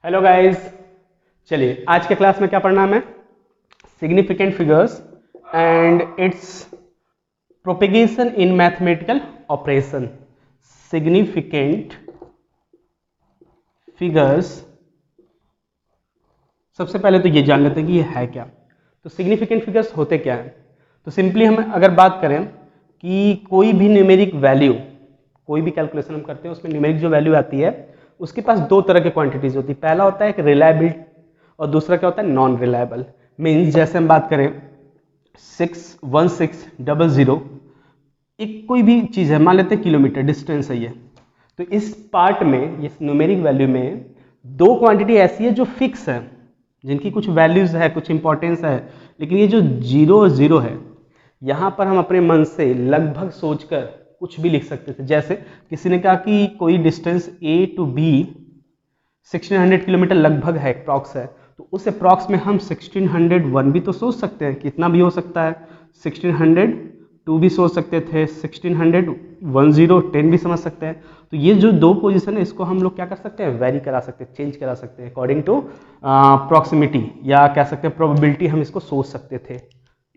Hello guys, चलिए आज के क्लास में क्या पढ़ना है हमें? Significant figures and it's propagation in mathematical operation. Significant figures, सबसे पहले तो ये जान लेते हैं कि ये है क्या। तो सिग्निफिकेंट फिगर्स होते क्या हैं? तो सिंपली हम अगर बात करें कि कोई भी न्यूमेरिक वैल्यू, कोई भी कैलकुलेशन हम करते हैं उसमें न्यूमेरिक जो वैल्यू आती है उसके पास दो तरह के क्वांटिटीज होती है। पहला होता है एक रिलायबल और दूसरा क्या होता है नॉन रिलायबल। मीन्स जैसे हम बात करें 61600, एक कोई भी चीज़ है, मान लेते हैं किलोमीटर डिस्टेंस है ये। तो इस पार्ट में, इस न्यूमेरिक वैल्यू में दो क्वांटिटी ऐसी है जो फिक्स है, जिनकी कुछ वैल्यूज है, कुछ इंपॉर्टेंस है, लेकिन ये जो जीरो और जीरो है यहाँ पर हम अपने मन से लगभग सोचकर कुछ भी लिख सकते थे। जैसे किसी ने कहा कि कोई distance A to B 1600 kilometre लगभग है, अप्रॉक्स है, तो उस अप्रॉक्स में हम 1601 भी तो सोच सकते हैं, कितना भी हो सकता है। 1602 भी सोच सकते थे, 1610 भी समझ सकते हैं। तो ये जो दो पोजीशन है इसको हम लोग क्या कर सकते हैं, वेरी करा सकते हैं, चेंज करा सकते हैं अकॉर्डिंग टू प्रॉक्सिमिटी, या कह सकते हैं प्रोबेबिलिटी। हम इसको सोच सकते थे,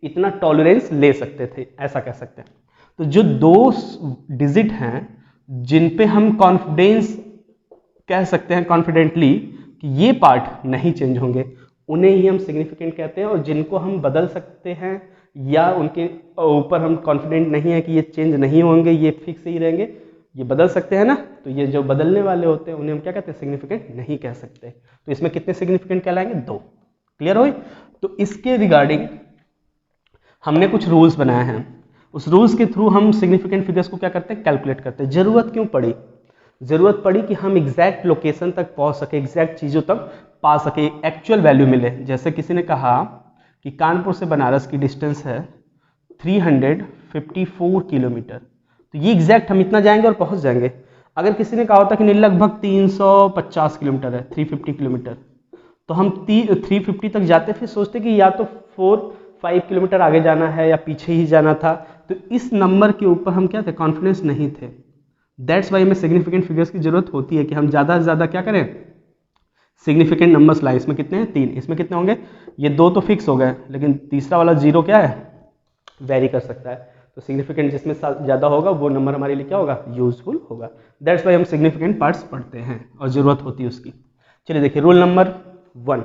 इतना टॉलरेंस ले सकते थे, ऐसा कह सकते हैं। तो जो दो डिजिट हैं जिन पे हम कॉन्फिडेंस कह सकते हैं, कॉन्फिडेंटली कि ये पार्ट नहीं चेंज होंगे, उन्हें ही हम सिग्निफिकेंट कहते हैं। और जिनको हम बदल सकते हैं या उनके ऊपर हम कॉन्फिडेंट नहीं है कि ये चेंज नहीं होंगे, ये फिक्स ही रहेंगे, ये बदल सकते हैं ना, तो ये जो बदलने वाले होते हैं उन्हें हम क्या कहते हैं, सिग्निफिकेंट नहीं कह सकते। तो इसमें कितने सिग्निफिकेंट कहलाएंगे? दो। क्लियर हो? तो इसके रिगार्डिंग हमने कुछ रूल्स बनाए हैं। उस रूल्स के थ्रू हम सिग्निफिकेंट फिगर्स को क्या करते हैं, कैलकुलेट करते हैं। जरूरत क्यों पड़ी? जरूरत पड़ी कि हम एग्जैक्ट लोकेशन तक पहुंच सके, एग्जैक्ट चीजों तक पा सके, एक्चुअल वैल्यू मिले। जैसे किसी ने कहा कि कानपुर से बनारस की डिस्टेंस है 354 किलोमीटर, तो ये एग्जैक्ट हम इतना जाएंगे और पहुंच जाएंगे। अगर किसी ने कहा होता कि नहीं लगभग 350 किलोमीटर है, 350 किलोमीटर, तो हम 350 तक जाते, फिर सोचते कि या तो 4-5 किलोमीटर आगे जाना है या पीछे ही जाना था। तो इस नंबर के ऊपर हम क्या थे, कॉन्फिडेंस नहीं थे। दैट्स वाई हमें सिग्निफिकेंट फिगर्स की जरूरत होती है कि हम ज़्यादा से ज़्यादा क्या करें, सिग्निफिकेंट नंबर्स लाएं। इसमें कितने हैं? 3। इसमें कितने होंगे? ये दो तो फिक्स हो गए, लेकिन तीसरा वाला जीरो क्या है, वेरी कर सकता है। तो सिग्निफिकेंट जिसमें ज़्यादा होगा वो नंबर हमारे लिए क्या होगा, यूजफुल होगा। दैट्स वाई हम सिग्निफिकेंट पार्ट्स पढ़ते हैं और ज़रूरत होती है उसकी। चलिए देखिए, रूल नंबर 1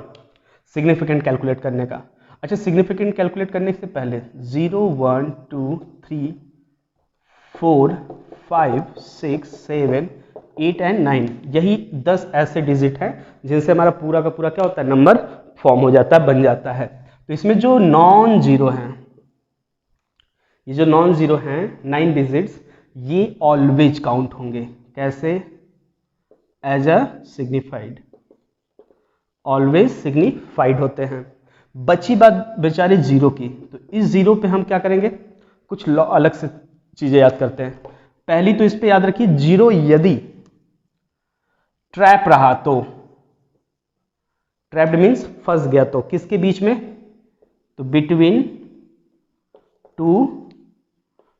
सिग्निफिकेंट कैलकुलेट करने का। अच्छा, सिग्निफिकेंट कैलकुलेट करने से पहले 0 1 2 3 4 5 6 7 8 एंड 9, यही 10 ऐसे डिजिट हैं जिनसे हमारा पूरा का पूरा क्या होता है, नंबर फॉर्म हो जाता है, बन जाता है। तो इसमें जो नॉन जीरो हैं, ये जो नॉन जीरो हैं 9 डिजिट्स, ये ऑलवेज काउंट होंगे। कैसे? As a signified, always signified होते हैं। बची बात बेचारे जीरो की, तो इस जीरो पे हम क्या करेंगे, कुछ अलग से चीजें याद करते हैं। पहली तो इस पे याद रखिए, जीरो यदि ट्रैप रहा तो, ट्रैप्ड मीन्स फंस गया, तो किसके बीच में, तो बिटवीन टू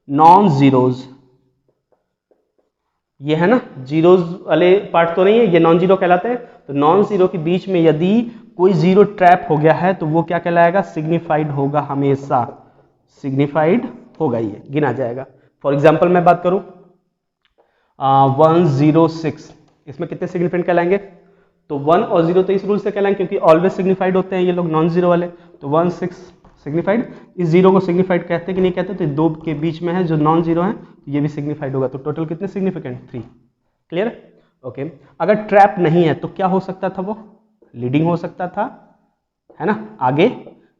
नॉन जीरोज। ये है ना, जीरोज वाले पार्ट तो नहीं है, ये नॉन जीरो कहलाते हैं। तो नॉन जीरो के बीच में यदि कोई जीरो ट्रैप हो गया है तो वो क्या कहलाएगा, सिग्निफाइड होगा, हमेशा सिग्निफाइड होगा, ये गिना जाएगा। फॉर एग्जाम्पल मैं बात करूं 106, इसमें कितने सिग्निफिकेंट कहलाएंगे, तो 1 और 0 तो इस रूल से कहलाएंगे क्योंकि ऑलवेज सिग्निफाइड होते हैं ये लोग नॉन जीरो वाले। तो 16 सिग्निफाइड, इस जीरो को सिग्निफाइड कहते कि नहीं कहते, तो दो के बीच में है जो नॉन जीरो है, तो ये भी सिग्निफाइड होगा। तो टोटल कितने सिग्निफिकेंट, 3। क्लियर? ओके। अगर ट्रैप नहीं है तो क्या हो सकता था, वो लीडिंग हो सकता था, है ना, आगे,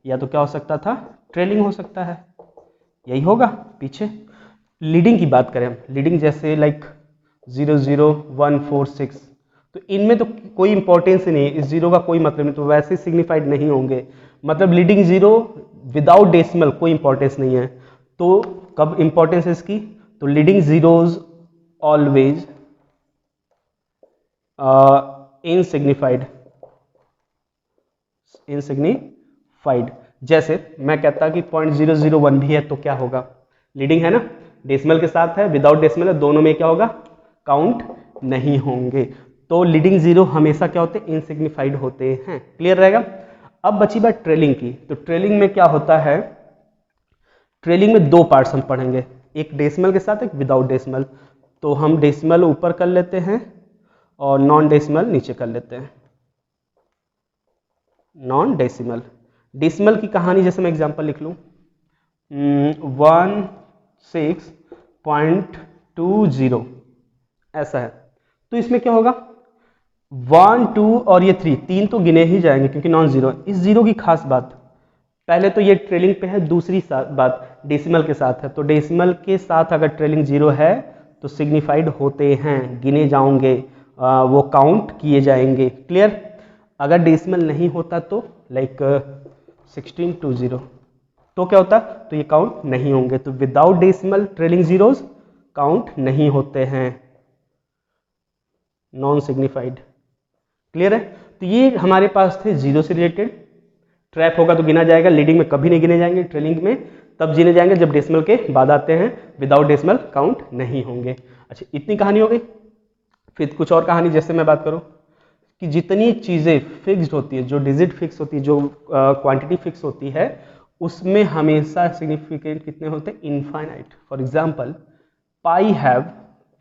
या तो क्या हो सकता था, ट्रेलिंग हो सकता है, यही होगा पीछे। लीडिंग की बात करें हम, लीडिंग जैसे लाइक 0 0 1 4 6, तो इनमें तो कोई इंपॉर्टेंस ही नहीं है, इस जीरो का कोई मतलब नहीं, तो वैसे सिग्निफाइड नहीं होंगे। मतलब लीडिंग जीरो विदाउट डेसिमल कोई इंपॉर्टेंस नहीं है, तो कब इंपॉर्टेंस है इसकी, तो लीडिंग जीरोज ऑलवेज इनसिग्निफाइड, इनसिग्निफाइड। जैसे मैं कहता कि 0.001 भी है तो क्या होगा, लीडिंग है ना, डेसिमल के साथ है, विदाउट डेसिमल है, दोनों में क्या होगा, काउंट नहीं होंगे। तो लीडिंग जीरो हमेशा क्या होते हैं, इनसिग्निफाइड होते हैं। क्लियर रहेगा। अब बची बात ट्रेलिंग की। तो ट्रेलिंग में क्या होता है, ट्रेलिंग में दो पार्ट्स हम पढ़ेंगे, एक डेसिमल के साथ एक विदाउट डेसिमल। तो हम डेसिमल ऊपर कर लेते हैं और नॉन डेसिमल नीचे कर लेते हैं। नॉन डेसिमल, डेसिमल की कहानी जैसे मैं एग्जांपल लिख लूँ 16.20 ऐसा है। तो इसमें क्या होगा, 1 2 और ये 3, तीन तो गिने ही जाएंगे क्योंकि नॉन जीरो। इस जीरो की खास बात, पहले तो ये ट्रेलिंग पे है, दूसरी बात डेसिमल के साथ है। तो डेसिमल के साथ अगर ट्रेलिंग जीरो है तो सिग्निफाइड होते हैं, गिने जाओगे, वो काउंट किए जाएंगे। क्लियर। अगर डेसिमल नहीं होता तो लाइक 1620 तो क्या होता, तो ये काउंट नहीं होंगे। तो without decimal trailing zeros count नहीं होते हैं, नॉन सिग्निफाइड। क्लियर है। तो ये हमारे पास थे जीरो से रिलेटेड। ट्रैप होगा तो गिना जाएगा, लीडिंग में कभी नहीं गिने जाएंगे, ट्रेलिंग में तब गिने जाएंगे जब डेसिमल के बाद आते हैं, विदाउट डेसिमल काउंट नहीं होंगे। अच्छा, इतनी कहानी हो गई। फिर कुछ और कहानी, जैसे मैं बात करूं कि जितनी चीज़ें फिक्स्ड होती है, जो डिजिट फिक्स होती है, जो क्वांटिटी फिक्स होती है, उसमें हमेशा सिग्निफिकेंट कितने होते हैं, infinite. For example pi have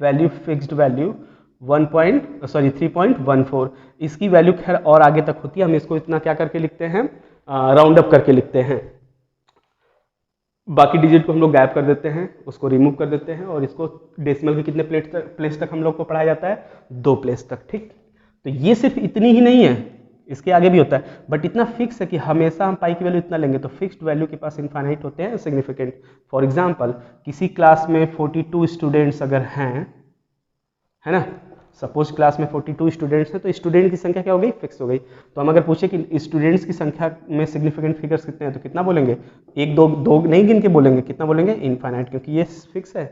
value, fixed value 3.14। इसकी वैल्यू खैर और आगे तक होती है, हम इसको इतना क्या करके लिखते हैं, राउंड अप करके लिखते हैं। बाकी डिजिट को हम लोग गायब कर देते हैं, उसको रिमूव कर देते हैं, और इसको डेसिमल के कितने प्लेस तक हम लोग को पढ़ाया जाता है, 2 प्लेस तक। ठीक। तो ये सिर्फ इतनी ही नहीं है, इसके आगे भी होता है, बट इतना फिक्स है कि हमेशा हम पाई की वैल्यू इतना लेंगे। तो फिक्स्ड वैल्यू के पास इनफाइनाइट होते हैं सिग्निफिकेंट। फॉर एग्जांपल किसी क्लास में 42 स्टूडेंट्स अगर हैं, है ना, सपोज क्लास में 42 स्टूडेंट्स हैं, तो स्टूडेंट की संख्या क्या हो गई, फिक्स हो गई। तो हम अगर पूछे कि स्टूडेंट्स की संख्या में सिग्निफिकेंट फिगर्स कितने हैं, तो कितना बोलेंगे, एक दो नहीं गिन के बोलेंगे, कितना बोलेंगे, इनफाइनाइट, क्योंकि ये फिक्स है।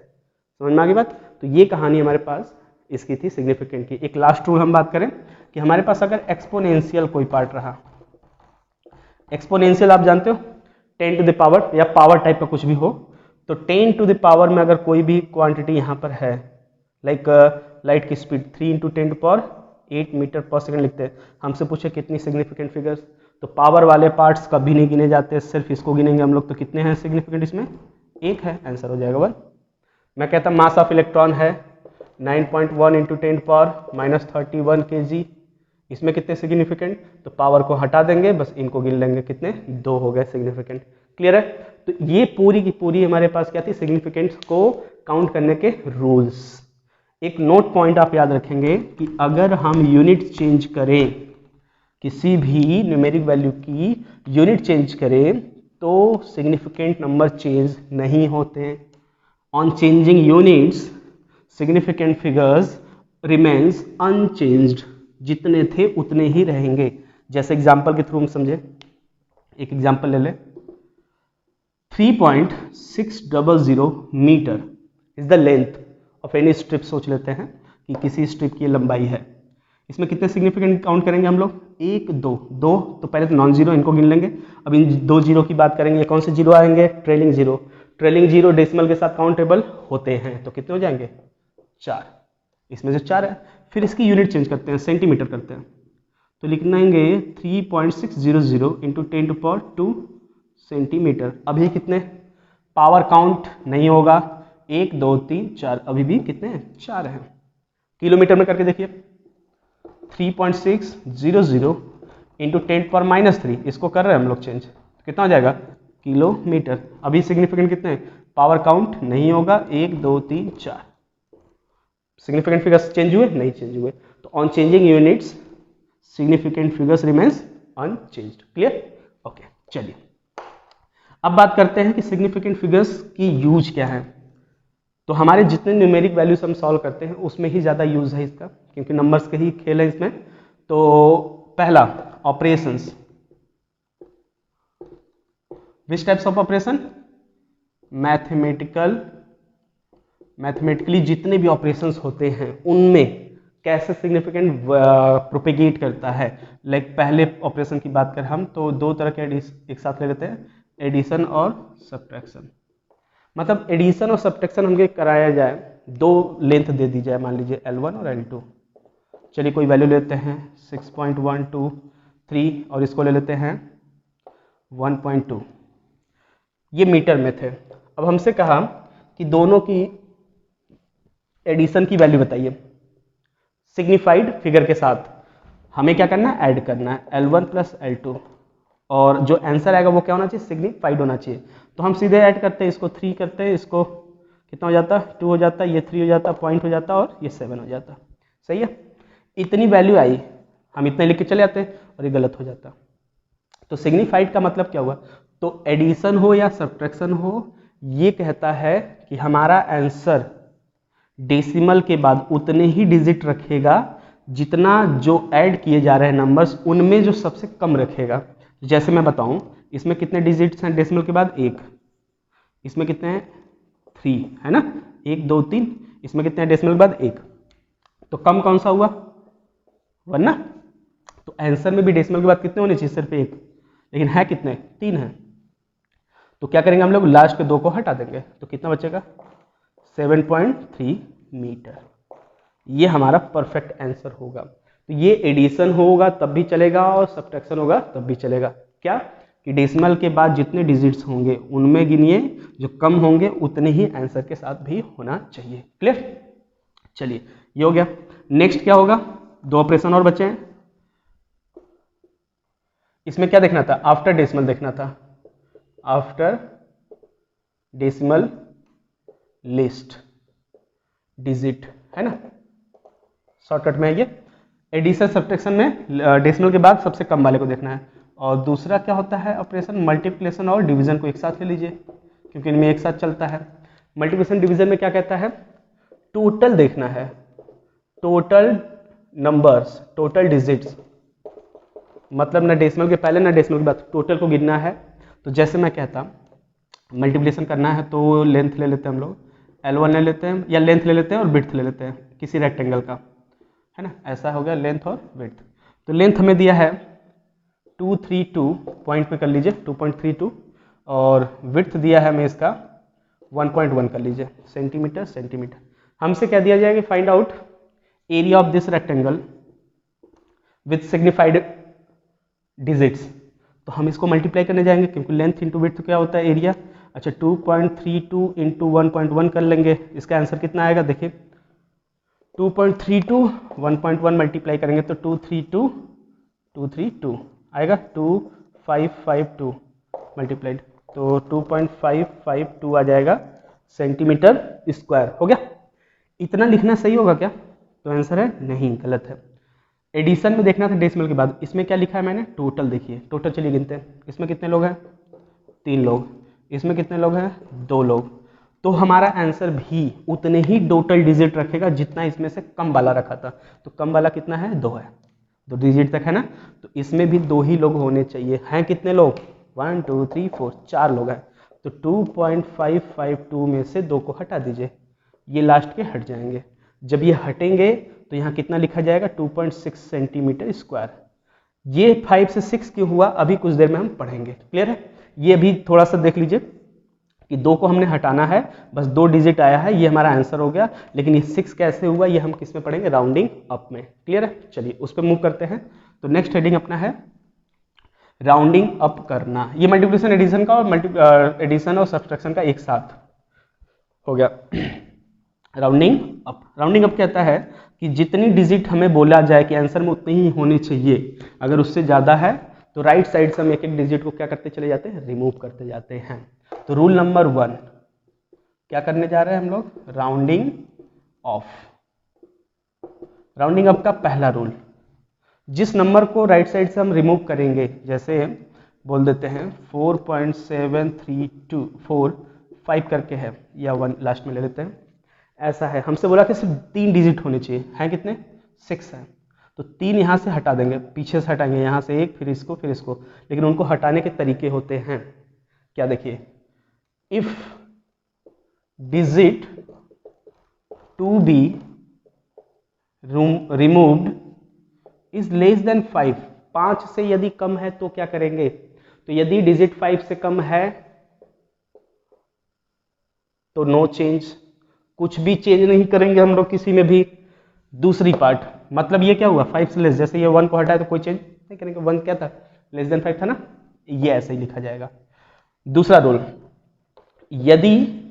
समझ में आ गई बात। तो ये कहानी हमारे पास इसकी थी सिग्निफिकेंट की। एक लास्ट रूल हम बात करें कि हमारे पास अगर एक्सपोनेंशियल कोई पार्ट रहा, एक्सपोनेंशियल आप जानते हो 10 टू द पावर या पावर टाइप का कुछ भी हो, तो 10 टू द पावर में अगर कोई भी क्वांटिटी यहाँ पर है, लाइक लाइट की speed 3 into 10 to power 8 metre पर सेकंड लिखते हैं, हमसे पूछे कितनी सिग्निफिकेंट फिगर्स, तो पावर वाले पार्ट्स कभी नहीं गिने जाते, सिर्फ इसको गिनेंगे हम लोग। तो कितने हैं सिग्निफिकेंट, इसमें 1 है, आंसर हो जाएगा 1। मैं कहता मास ऑफ इलेक्ट्रॉन है 9.1 इंटू 10 पावर -31 kg, इसमें कितने सिग्निफिकेंट, तो पावर को हटा देंगे, बस इनको गिन लेंगे, कितने, 2 हो गए सिग्निफिकेंट। क्लियर है। तो ये पूरी की पूरी हमारे पास क्या थी, सिग्निफिकेंट्स को काउंट करने के रूल्स। एक नोट पॉइंट आप याद रखेंगे कि अगर हम यूनिट चेंज करें, किसी भी न्यूमेरिक वैल्यू की यूनिट चेंज करें, तो सिग्निफिकेंट नंबर चेंज नहीं होते। On changing units significant figures remains unchanged, जितने थे उतने ही रहेंगे। जैसे एग्जांपल के थ्रू हम समझे, एक एग्जांपल ले ले, 3.600 metre is the length of any strip. सोच लेते हैं कि किसी स्ट्रिप की लंबाई है, इसमें कितने सिग्निफिकेंट काउंट करेंगे हम लोग, 1 2 2, तो पहले तो नॉन जीरो, इनको गिन लेंगे। अब इन 2 जीरो की बात करेंगे, कौन से जीरो आएंगे, trailing zero. Trailing zero decimal के साथ काउंटेबल होते हैं, तो कितने हो जाएंगे, 4, इसमें से 4 है। फिर इसकी यूनिट चेंज करते हैं, सेंटीमीटर करते हैं, तो लिखनाएंगे 3.600 इंटू 10 टू पावर 2 सेंटीमीटर। अभी कितने, पावर काउंट नहीं होगा, 1 2 3 4, अभी भी कितने हैं, 4 हैं। किलोमीटर में करके देखिए, 3.600 इंटू 10 पावर -3, इसको कर रहे हैं हम लोग चेंज, कितना हो जाएगा, किलोमीटर। अभी सिग्निफिकेंट कितने हैं, पावर काउंट नहीं होगा, 1 2 3 4। सिग्निफिकेंट फिगर्स चेंज हुए, नहीं चेंज हुए। तो on changing units significant figures remains unchanged. Clear, okay. चलिए अब बात करते हैं कि सिग्निफिकेंट फिगर्स की यूज क्या है। तो हमारे जितने न्यूमेरिक वैल्यूज हम सॉल्व करते हैं उसमें ही ज़्यादा यूज है इसका, क्योंकि नंबर्स के ही खेल है इसमें। तो पहला, operations. Which types of operation, mathematically जितने भी ऑपरेशंस होते हैं उनमें कैसे सिग्निफिकेंट प्रोपेगेट करता है। लाइक पहले ऑपरेशन की बात करें हम, तो 2 तरह के एक साथ ले लेते हैं, एडिशन और सब्ट्रैक्शन। मतलब एडिशन और सब्ट्रैक्शन हमें कराया जाए, 2 लेंथ दे दी जाए, मान लीजिए L1 और L2। चलिए कोई वैल्यू लेते हैं 6.123 और इसको ले लेते हैं 1.2, ये मीटर में थे। अब हमसे कहा कि दोनों की एडिशन की वैल्यू बताइए सिग्निफाइड फिगर के साथ। हमें क्या करना है, ऐड करना है L1 प्लस L2, और जो आंसर आएगा वो क्या होना चाहिए, सिग्निफाइड होना चाहिए। तो हम सीधे ऐड करते हैं, इसको 3 करते हैं, इसको कितना हो जाता है 2 हो जाता है, ये 3 हो जाता है, पॉइंट हो जाता है और ये 7 हो जाता है। सही है, इतनी वैल्यू आई, हम इतने लिख के चले जाते हैं और ये गलत हो जाता। तो सिग्निफाइड का मतलब क्या हुआ, तो एडिशन हो या सब्ट्रैक्शन हो, ये कहता है कि हमारा आंसर डेसिमल के बाद उतने ही डिजिट रखेगा जितना जो ऐड किए जा रहे हैं नंबर्स उनमें जो सबसे कम रखेगा। जैसे मैं बताऊं, इसमें कितने डिजिट्स हैं डेसिमल के बाद, 1, इसमें कितने हैं 3 है ना, 1 2 3, इसमें कितने हैं डेसिमल के बाद 1, तो कम कौन सा हुआ 1 ना। तो आंसर में भी डेसिमल के बाद कितने होने चाहिए, सिर्फ 1, लेकिन है कितने 3 है। तो क्या करेंगे हम लोग, लास्ट के 2 को हटा देंगे, तो कितना बचेगा 7.3 मीटर। ये हमारा परफेक्ट आंसर होगा। तो ये एडिशन होगा तब भी चलेगा और सब्ट्रैक्शन होगा तब भी चलेगा। क्या कि डेसिमल के बाद जितने डिजिट्स होंगे उनमें गिनिए, जो कम होंगे उतने ही आंसर के साथ भी होना चाहिए। क्लियर, चलिए ये हो गया। नेक्स्ट क्या होगा, 2 ऑपरेशन और बचे हैं। इसमें क्या देखना था, आफ्टर डेसिमल देखना था, आफ्टर डेसिमल लिस्ट डिजिट है ना, शॉर्टकट में ये एडिशन सब्ट्रैक्शन में डेसिमल के बाद सबसे कम वाले को देखना है। और दूसरा क्या होता है ऑपरेशन, मल्टीप्लिकेशन और डिवीजन को एक साथ ले लीजिए क्योंकि इनमें एक साथ चलता है। मल्टीप्लिकेशन डिवीजन में क्या कहता है, टोटल देखना है, टोटल नंबर्स, टोटल डिजिट्स, मतलब ना डेसिमल के पहले ना डेसिमल के बाद, टोटल को गिनना है। तो जैसे मैं कहता मल्टीप्लिकेशन करना है तो लेंथ ले लेते हैं हम लोग, L1 ले लेते हैं, या लेंथ ले लेते हैं और विड्थ ले लेते हैं किसी रेक्टेंगल का, है ना, ऐसा हो गया लेंथ और विड्थ। तो लेंथ हमें दिया है 232, पॉइंट में कर लीजिए 2.32, और विड्थ दिया है हमें इसका 1.1 कर लीजिए, सेंटीमीटर सेंटीमीटर। हमसे क्या दिया जाएगा, find out area of this rectangle with signified digits. तो हम इसको मल्टीप्लाई करने जाएंगे क्योंकि लेंथ इंटू विड्थ क्या होता है, एरिया। अच्छा 2.32 इंटू 1.1 कर लेंगे, इसका आंसर कितना आएगा देखिए, 2.32 1.1 मल्टीप्लाई करेंगे तो 232 आएगा, 2552 मल्टीप्लाइड, तो 2.552 आ जाएगा सेंटीमीटर स्क्वायर। हो गया, इतना लिखना सही होगा क्या, तो आंसर है नहीं, गलत है। एडिशन में देखना था डेसिमल के बाद, इसमें क्या लिखा है मैंने, टोटल देखिए, टोटल चलिए गिनते हैं। इसमें कितने लोग हैं 3 लोग, इसमें कितने लोग हैं 2 लोग, तो हमारा आंसर भी उतने ही टोटल डिजिट रखेगा जितना इसमें से कम वाला रखा था। तो कम वाला कितना है, 2 है, 2 डिजिट तक है ना, तो इसमें भी 2 ही लोग होने चाहिए। हैं कितने लोग, 1 2 3 4, 4 लोग हैं। तो 2.552 में से 2 को हटा दीजिए, ये लास्ट के हट जाएंगे। जब ये हटेंगे तो यहाँ कितना लिखा जाएगा, 2.6 सेंटीमीटर स्क्वायर। ये 5 से 6 क्यों हुआ, अभी कुछ देर में हम पढ़ेंगे। क्लियर है, ये भी थोड़ा सा देख लीजिए कि 2 को हमने हटाना है, बस 2 डिजिट आया है, ये हमारा आंसर हो गया। लेकिन ये 6 कैसे हुआ, ये हम किस में पढ़ेंगे, राउंडिंग अप में। क्लियर है, चलिए उस पर मूव करते हैं। तो नेक्स्ट हेडिंग अपना है राउंडिंग अप करना। ये मल्टीप्लिकेशन एडिशन का और एडिशन और सब्ट्रैक्शन का एक साथ हो गया। राउंडिंग अप, राउंडिंग अप कहता है कि जितनी डिजिट हमें बोला जाए कि आंसर में उतनी ही होनी चाहिए, अगर उससे ज़्यादा है तो राइट साइड से हम एक एक डिजिट को क्या करते चले जाते हैं, रिमूव करते जाते हैं। तो रूल नंबर 1 क्या करने जा रहे हैं हम लोग, राउंडिंग ऑफ। राउंडिंग अप का पहला रूल, जिस नंबर को राइट साइड से हम रिमूव करेंगे, जैसे बोल देते हैं 4.7324 करके है, या 1 लास्ट में ले लेते हैं, ऐसा है। हमसे बोला कि सिर्फ 3 डिजिट होने चाहिए, हैं कितने 6 हैं, तो 3 यहाँ से हटा देंगे, पीछे से हटाएंगे, यहाँ से 1 फिर इसको फिर इसको। लेकिन उनको हटाने के तरीके होते हैं क्या, देखिए, if digit to be removed is less than 5, 5 से यदि कम है तो क्या करेंगे, तो यदि डिजिट 5 से कम है तो नो चेंज, कुछ भी चेंज नहीं करेंगे हम लोग किसी में भी। दूसरी पार्ट, मतलब ये क्या हुआ 5 से लेस, जैसे ये 1 को हटाए तो कोई चेंज नहीं करेंगे, 1 क्या था लेस देन 5 था ना, ये ऐसे ही लिखा जाएगा। दूसरा रूल, यदि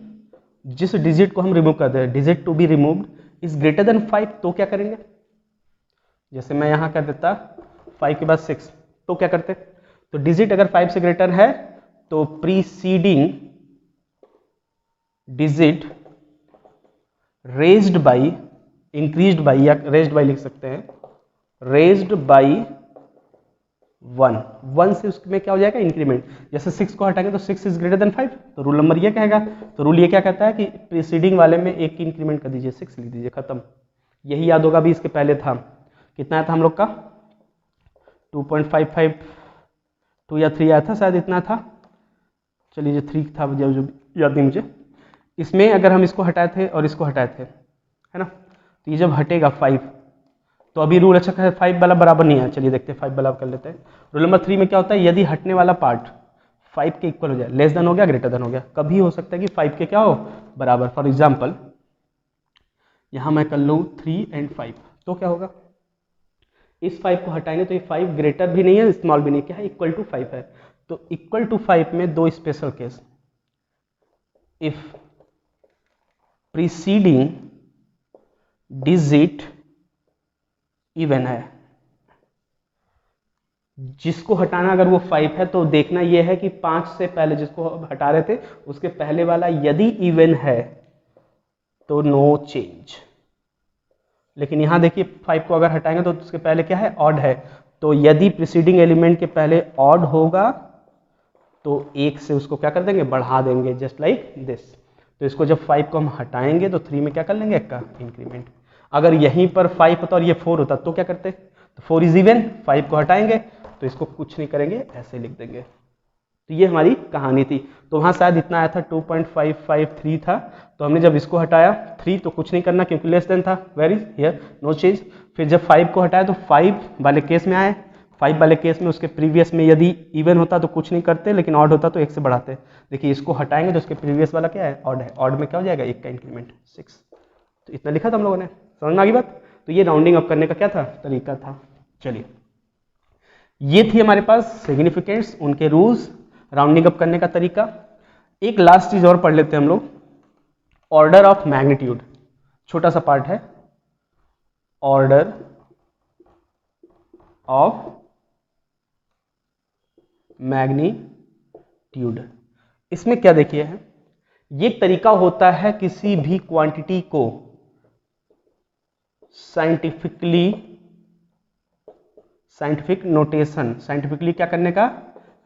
जिस डिजिट को हम रिमूव कर दे, digit to be removed is greater than 5, तो क्या करेंगे, जैसे मैं यहां कर देता 5 के बाद 6, तो क्या करते, तो डिजिट अगर 5 से ग्रेटर है तो preceding digit raised by, increased by, या रेज्ड बाई लिख सकते हैं, रेज्ड बाई 1 से उसमें क्या हो जाएगा इंक्रीमेंट, जैसे 6 को हटाएंगे तो 6 इज ग्रेटर देन 5, तो रूल नंबर ये कहेगा, तो रूल ये क्या कहता है कि प्रीसीडिंग वाले में एक की इंक्रीमेंट कर दीजिए, 6 लिख दीजिए, खत्म। यही याद होगा, अभी इसके पहले था, कितना आया था हम लोग का 2.55 2 या 3 आया था शायद, इतना था, चलिए 3 था, जो याद नहीं मुझे। इसमें अगर हम इसको हटाए थे और इसको हटाए थे, है ना, तो ये जब हटेगा 5, तो अभी रूल अच्छा है 5 वाला बराबर नहीं है, चलिए देखते हैं 5 वाला कर लेते हैं। रूल नंबर 3 में क्या होता है, यदि हटने वाला पार्ट 5 के इक्वल हो जाए, लेस देन हो गया ग्रेटर देन हो गया, कभी हो सकता है कि 5 के क्या हो बराबर। फॉर एग्जाम्पल यहां मैं कर लूँ 3 and 5, तो क्या होगा, इस 5 को हटाएंगे तो ये 5 ग्रेटर भी नहीं है स्मॉल भी नहीं, क्या है इक्वल टू 5 है, तो इक्वल टू 5 में दो special case, if preceding digit even है, जिसको हटाना अगर वो 5 है तो देखना ये है कि 5 से पहले जिसको हटा रहे थे उसके पहले वाला यदि इवन है तो नो चेंज, लेकिन यहां देखिए 5 को अगर हटाएंगे तो उसके पहले क्या है ऑड है, तो यदि प्रीसीडिंग एलिमेंट के पहले ऑड होगा तो 1 से उसको क्या कर देंगे बढ़ा देंगे, जस्ट लाइक दिस। तो इसको जब 5 को हम हटाएंगे तो 3 में क्या कर लेंगे 1 का इंक्रीमेंट। अगर यहीं पर 5 होता और ये 4 होता तो क्या करते, तो 4 इज इवन, 5 को हटाएंगे तो इसको कुछ नहीं करेंगे ऐसे लिख देंगे। तो ये हमारी कहानी थी। तो वहाँ शायद इतना आया था 2.553 था, तो हमने जब इसको हटाया 3 तो कुछ नहीं करना क्योंकि लेस देन था, where is here no change. फिर जब 5 को हटाया तो 5 वाले केस में आए, 5 वाले केस में उसके प्रीवियस में यदि इवन होता तो कुछ नहीं करते, लेकिन ऑड होता तो 1 से बढ़ाते। देखिए इसको हटाएंगे तो उसके प्रीवियस वाला क्या है ऑड है, ऑड में क्या हो जाएगा 1 का इंक्रीमेंट 6। तो इतना लिखा था हम लोगों ने, समझ में आ गई बात। तो ये राउंडिंग अप करने का क्या था तरीका था। चलिए ये थी हमारे पास सिग्निफिकेंट्स, उनके रूल्स, राउंडिंग अप करने का तरीका। एक लास्ट चीज और पढ़ लेते हैं हम लोग, ऑर्डर ऑफ मैग्नीट्यूड, छोटा सा पार्ट है, ऑर्डर ऑफ मैग्नीट्यूड। इसमें क्या देखिए है, ये तरीका होता है किसी भी क्वांटिटी को साइंटिफिक नोटेशन, साइंटिफिकली क्या करने का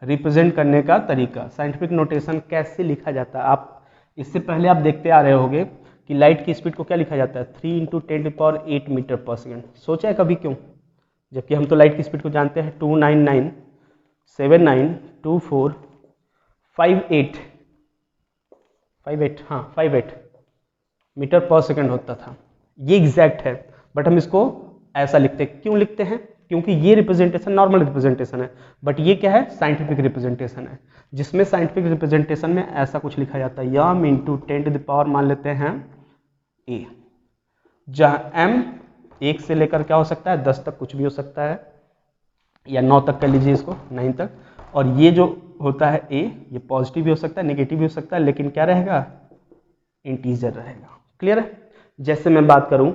रिप्रेजेंट करने का तरीका। साइंटिफिक नोटेशन कैसे लिखा जाता है, आप इससे पहले आप देखते आ रहे होंगे कि लाइट की स्पीड को क्या लिखा जाता है 3 × 10⁸ मीटर पर सेकेंड। सोचा है कभी क्यों, जबकि हम तो लाइट की स्पीड को जानते हैं 299792458 मीटर पर सेकेंड होता था। ये एग्जैक्ट है, बट हम इसको ऐसा लिखते हैं। क्यों लिखते हैं, क्योंकि ये रिप्रेजेंटेशन नॉर्मल रिप्रेजेंटेशन है, बट ये क्या है साइंटिफिक रिप्रेजेंटेशन है, जिसमें साइंटिफिक रिप्रेजेंटेशन में ऐसा कुछ लिखा जाता है यम इंटू 10⁻, मान लेते हैं ए, जहां m 1 से लेकर क्या हो सकता है 10 तक कुछ भी हो सकता है, या 9 तक कर लीजिए इसको 9 तक, और ये जो होता है a, ये पॉजिटिव भी हो सकता है नेगेटिव भी हो सकता है, लेकिन क्या रहेगा इंटीजर रहेगा। क्लियर है। जैसे मैं बात करूं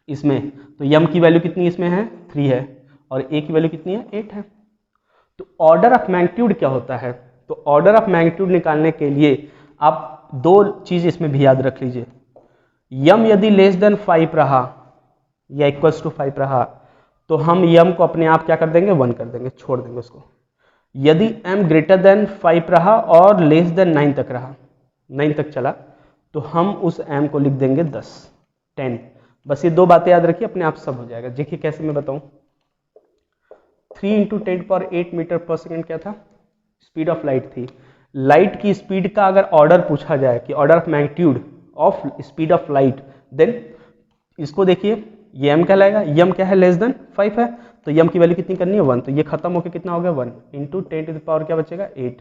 इसमें, तो यम की वैल्यू कितनी इसमें है 3 है, और ए की वैल्यू कितनी है 8 है। तो ऑर्डर ऑफ मैग्नीट्यूड क्या होता है, तो ऑर्डर ऑफ मैग्नीट्यूड निकालने के लिए आप दो चीज इसमें भी याद रख लीजिए। यम यदि लेस देन 5 रहा या इक्वल्स टू 5 रहा तो हम यम को अपने आप क्या कर देंगे 1 कर देंगे, छोड़ देंगे उसको। यदि m ग्रेटर देन 5 रहा और लेस देन 9 तक रहा, 9 तक चला, तो हम उस m को लिख देंगे 10। बस ये दो बातें याद रखिए, अपने आप सब हो जाएगा। देखिए कैसे मैं बताऊं, 3 × 10⁸ मीटर पर सेकेंड क्या था, स्पीड ऑफ लाइट थी। लाइट की स्पीड का अगर ऑर्डर पूछा जाए कि order of magnitude of speed of light, then इसको देखिए ये m कहलाएगा, यम क्या है लेस देन 5 है, तो यम की वैल्यू कितनी करनी है 1, तो ये खत्म होकर कितना हो गया 1 × 10⁻, क्या बचेगा 8।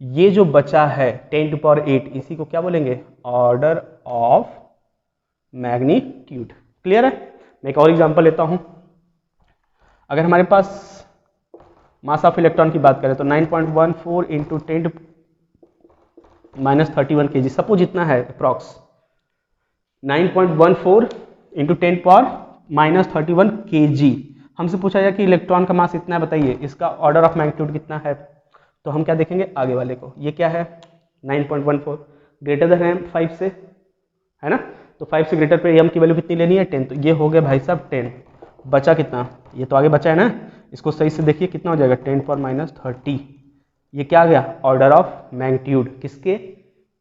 ये जो बचा है 10⁸, इसी को क्या बोलेंगे ऑर्डर ऑफ मैग्नीट्यूड। क्लियर है। मैं एक और एग्जांपल लेता हूँ। अगर हमारे पास मास ऑफ इलेक्ट्रॉन की बात करें तो 9.14 इंटू 10 माइनस 31 kg, सपोज इतना है approx 9.14 into 10 power minus 31 kg। हमसे पूछा जाए कि इलेक्ट्रॉन का मास इतना है, बताइए इसका ऑर्डर ऑफ मैग्नीट्यूड कितना है। तो हम क्या देखेंगे आगे वाले को, ये क्या है 9.14 ग्रेटर देन है 5 से, है ना। तो 5 से ग्रेटर पे एम की वैल्यू कितनी लेनी है 10, तो ये हो गया भाई साहब 10। बचा कितना, ये तो आगे बचा है ना, इसको सही से देखिए कितना हो जाएगा 10 पावर माइनस 30। ये क्या आ गया ऑर्डर ऑफ मैग्नीट्यूड किसके,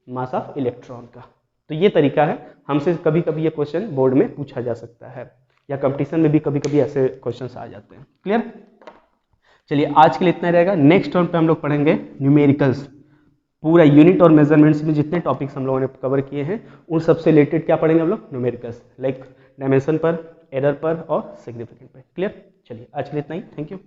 मास ऑफ इलेक्ट्रॉन का। तो ये तरीका है, हमसे कभी कभी ये क्वेश्चन बोर्ड में पूछा जा सकता है या कंपटीशन में भी कभी कभी ऐसे क्वेश्चंस आ जाते हैं। क्लियर। चलिए आज के लिए इतना रहेगा। नेक्स्ट टर्म पे हम लोग पढ़ेंगे न्यूमेरिकल्स, पूरा यूनिट और मेजरमेंट्स में जितने टॉपिक्स हम लोगों ने कवर किए हैं उन सबसे रिलेटेड क्या पढ़ेंगे हम लोग, न्यूमेरिकल्स, लाइक डायमेंशन पर, एरर पर और सिग्निफिकेंट पर। क्लियर। चलिए आज के लिए इतना ही, थैंक यू।